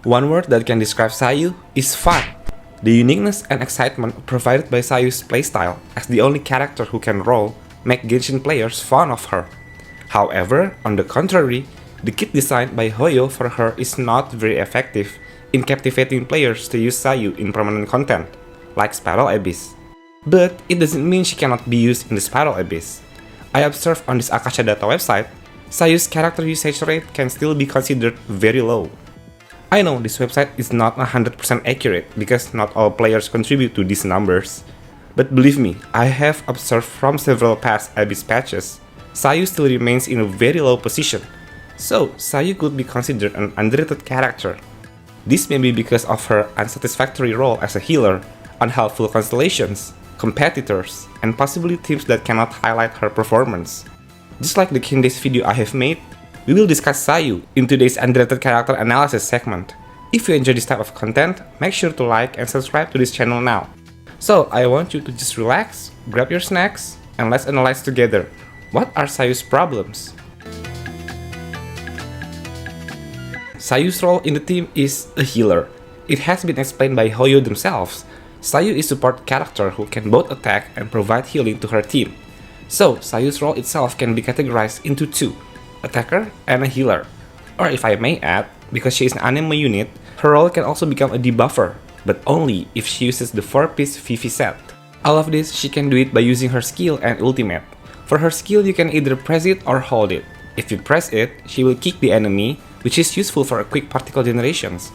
One word that can describe Sayu is fun. The uniqueness and excitement provided by Sayu's playstyle as the only character who can roll make Genshin players fond of her. However, on the contrary, the kit designed by Hoyo for her is not very effective in captivating players to use Sayu in permanent content, like Spiral Abyss. But it doesn't mean she cannot be used in the Spiral Abyss. I observed on this Akasha Data website, Sayu's character usage rate can still be considered very low. I know this website is not 100% accurate because not all players contribute to these numbers. But believe me, I have observed from several past Abyss patches, Sayu still remains in a very low position, so Sayu could be considered an underrated character. This may be because of her unsatisfactory role as a healer, unhelpful constellations, competitors, and possibly teams that cannot highlight her performance. Just like the Candace video I have made, we will discuss Sayu in today's underrated character analysis segment. If you enjoy this type of content, make sure to like and subscribe to this channel now. So I want you to just relax, grab your snacks, and let's analyze together. What are Sayu's problems? Sayu's role in the team is a healer. It has been explained by Hoyo themselves. Sayu is a support character who can both attack and provide healing to her team. So Sayu's role itself can be categorized into two, attacker and a healer. Or if I may add, because she is an anime unit, her role can also become a debuffer, but only if she uses the 4-piece Vivi set. All of this she can do it by using her skill and ultimate. For her skill you can either press it or hold it. If you press it, she will kick the enemy, which is useful for quick particle generations.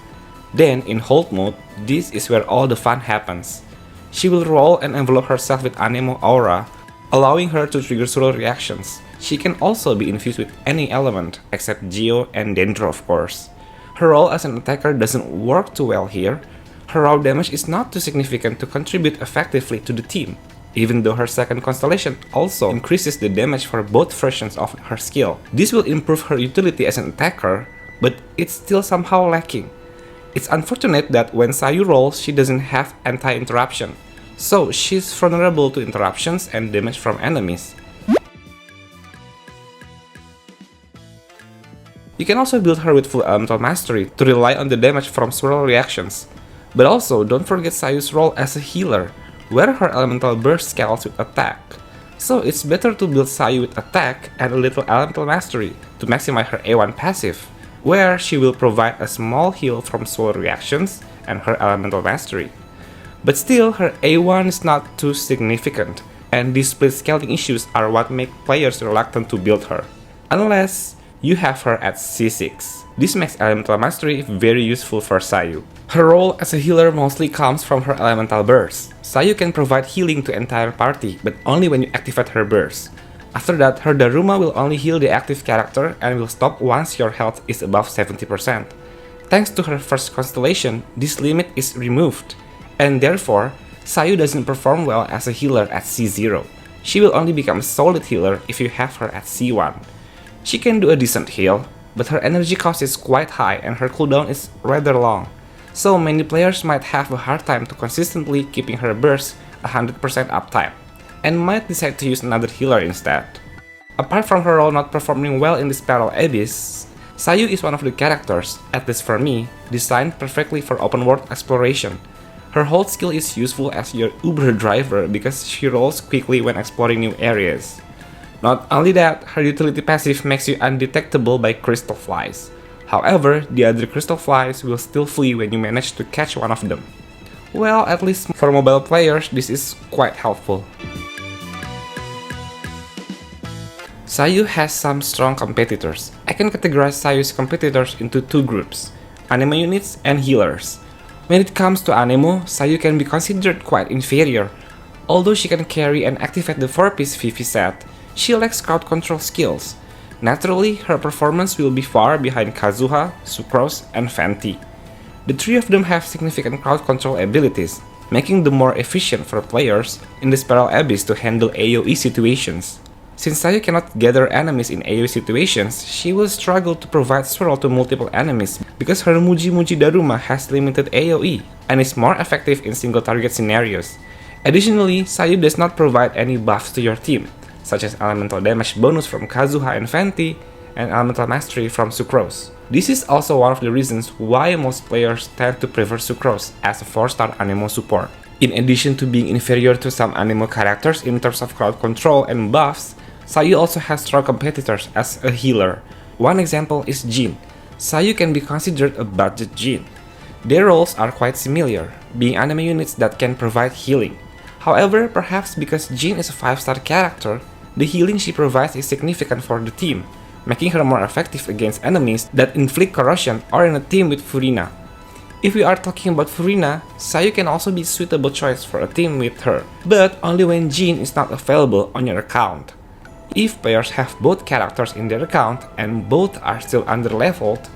Then in hold mode, this is where all the fun happens. She will roll and envelop herself with anemo aura, allowing her to trigger swirl reactions. She can also be infused with any element, except Geo and Dendro of course. Her role as an attacker doesn't work too well here. Her raw damage is not too significant to contribute effectively to the team, even though her second constellation also increases the damage for both versions of her skill. This will improve her utility as an attacker, but it's still somehow lacking. It's unfortunate that when Sayu rolls, she doesn't have anti-interruption, so she's vulnerable to interruptions and damage from enemies. You can also build her with full elemental mastery to rely on the damage from swirl reactions. But also don't forget Sayu's role as a healer, where her elemental burst scales with attack. So it's better to build Sayu with attack and a little elemental mastery to maximize her A1 passive, where she will provide a small heal from swirl reactions and her elemental mastery. But still, her A1 is not too significant, and these split scaling issues are what make players reluctant to build her, unless you have her at C6. This makes elemental mastery very useful for Sayu. Her role as a healer mostly comes from her elemental burst. Sayu can provide healing to entire party, but only when you activate her burst. After that, her Daruma will only heal the active character and will stop once your health is above 70%. Thanks to her first constellation, this limit is removed, and therefore, Sayu doesn't perform well as a healer at C0. She will only become a solid healer if you have her at C1. She can do a decent heal, but her energy cost is quite high and her cooldown is rather long, so many players might have a hard time to consistently keeping her burst 100% uptime, and might decide to use another healer instead. Apart from her role not performing well in the Spiral Abyss, Sayu is one of the characters, at least for me, designed perfectly for open world exploration. Her hold skill is useful as your Uber driver because she rolls quickly when exploring new areas. Not only that, her utility passive makes you undetectable by crystal flies. However, the other crystal flies will still flee when you manage to catch one of them. Well, at least for mobile players, this is quite helpful. Sayu has some strong competitors. I can categorize Sayu's competitors into two groups, anemo units and healers. When it comes to anemo, Sayu can be considered quite inferior. Although she can carry and activate the 4-piece Vivi set, she lacks crowd control skills. Naturally, her performance will be far behind Kazuha, Sucrose, and Fenty. The three of them have significant crowd control abilities, making them more efficient for players in the Spiral Abyss to handle AoE situations. Since Sayu cannot gather enemies in AoE situations, she will struggle to provide swirl to multiple enemies because her Muji Daruma has limited AoE and is more effective in single target scenarios. Additionally, Sayu does not provide any buffs to your team, such as elemental damage bonus from Kazuha and Fenty, and elemental mastery from Sucrose. This is also one of the reasons why most players tend to prefer Sucrose as a 4-star Anemo support. In addition to being inferior to some Anemo characters in terms of crowd control and buffs, Sayu also has strong competitors as a healer. One example is Jin. Sayu can be considered a budget Jin. Their roles are quite similar, being anime units that can provide healing. However, perhaps because Jin is a 5-star character, the healing she provides is significant for the team, making her more effective against enemies that inflict corrosion or in a team with Furina. If we are talking about Furina, Sayu can also be a suitable choice for a team with her, but only when Jin is not available on your account. If players have both characters in their account and both are still under-leveled,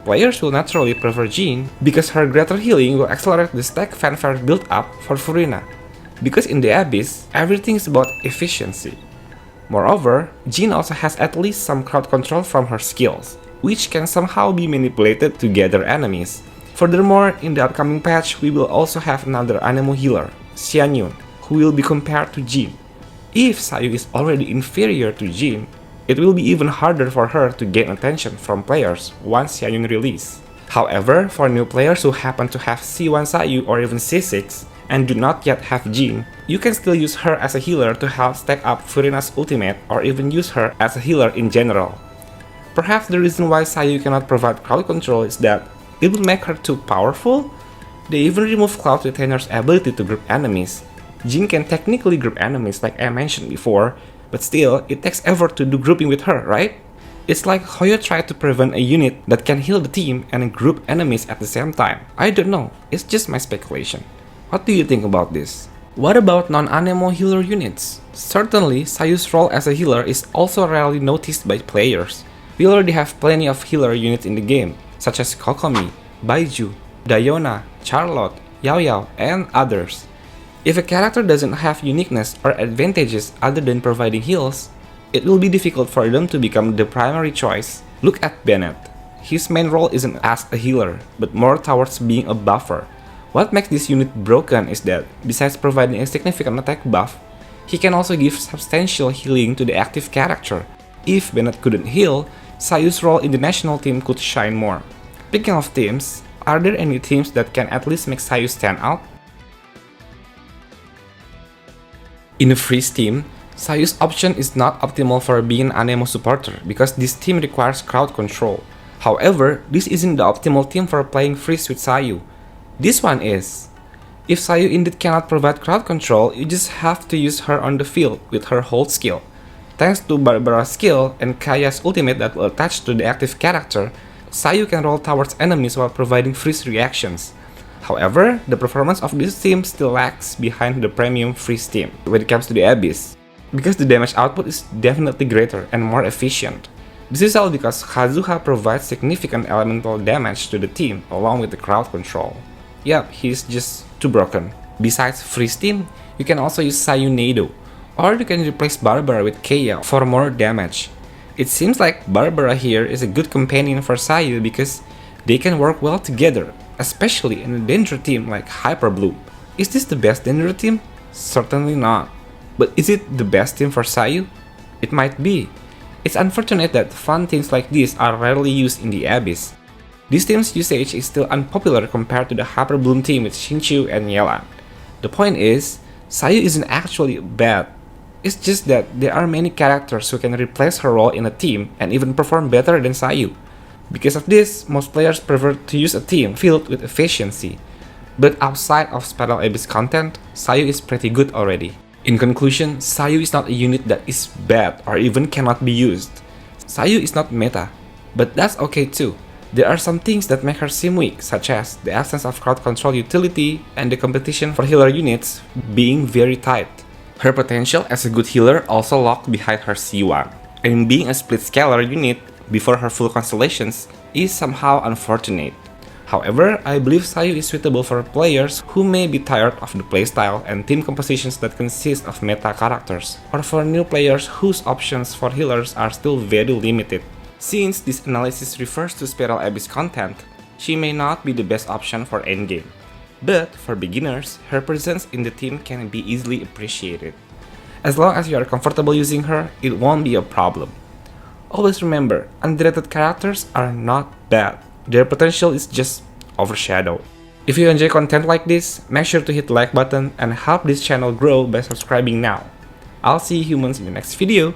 players will naturally prefer Jin because her greater healing will accelerate the stack fanfare build-up for Furina. Because in the Abyss, everything is about efficiency. Moreover, Jin also has at least some crowd control from her skills, which can somehow be manipulated to gather enemies. Furthermore, in the upcoming patch, we will also have another Anemo healer, Xianyun, who will be compared to Jin. If Sayu is already inferior to Jin, it will be even harder for her to gain attention from players once Xianyun release. However, for new players who happen to have C1 Sayu or even C6 and do not yet have Jin, you can still use her as a healer to help stack up Furina's ultimate or even use her as a healer in general. Perhaps the reason why Sayu cannot provide crowd control is that it will make her too powerful? They even remove Cloud Retainer's ability to group enemies. Jin can technically group enemies like I mentioned before, but still, it takes effort to do grouping with her, right? It's like Hoyo tried to prevent a unit that can heal the team and group enemies at the same time. I don't know, it's just my speculation. What do you think about this? What about non-Anemo healer units? Certainly, Sayu's role as a healer is also rarely noticed by players. We already have plenty of healer units in the game, such as Kokomi, Baiju, Diona, Charlotte, Yao Yao, and others. If a character doesn't have uniqueness or advantages other than providing heals, it will be difficult for them to become the primary choice. Look at Bennett. His main role isn't as a healer, but more towards being a buffer. What makes this unit broken is that, besides providing a significant attack buff, he can also give substantial healing to the active character. If Bennett couldn't heal, Sayu's role in the national team could shine more. Speaking of teams, are there any teams that can at least make Sayu stand out? In a freeze team, Sayu's option is not optimal for being an Anemo supporter because this team requires crowd control. However, this isn't the optimal team for playing freeze with Sayu. This one is. If Sayu indeed cannot provide crowd control, you just have to use her on the field with her hold skill. Thanks to Barbara's skill and Kaya's ultimate that will attach to the active character, Sayu can roll towards enemies while providing freeze reactions. However, the performance of this team still lags behind the premium freeze team when it comes to the Abyss, because the damage output is definitely greater and more efficient. This is all because Kazuha provides significant elemental damage to the team along with the crowd control. Yep, he's just too broken. Besides freeze team, you can also use Sayu Nado, or you can replace Barbara with Kaya for more damage. It seems like Barbara here is a good companion for Sayu because they can work well together, especially in a danger team like Hyper Bloom. Is this the best danger team? Certainly not. But is it the best team for Sayu? It might be. It's unfortunate that fun teams like this are rarely used in the Abyss. This team's usage is still unpopular compared to the Hyper Bloom team with Shinchu and Yelan. The point is, Sayu isn't actually bad. It's just that there are many characters who can replace her role in a team and even perform better than Sayu. Because of this, most players prefer to use a team filled with efficiency. But outside of Spiral Abyss content, Sayu is pretty good already. In conclusion, Sayu is not a unit that is bad or even cannot be used. Sayu is not meta, but that's okay too. There are some things that make her seem weak, such as the absence of crowd control utility and the competition for healer units being very tight. Her potential as a good healer also locked behind her C1, and being a split scalar unit before her full constellations is somehow unfortunate. However, I believe Sayu is suitable for players who may be tired of the playstyle and team compositions that consist of meta characters, or for new players whose options for healers are still very limited. Since this analysis refers to Spiral Abyss content, she may not be the best option for endgame. But for beginners, her presence in the team can be easily appreciated. As long as you are comfortable using her, it won't be a problem. Always remember, underrated characters are not bad. Their potential is just overshadowed. If you enjoy content like this, make sure to hit the like button and help this channel grow by subscribing now. I'll see you humans in the next video.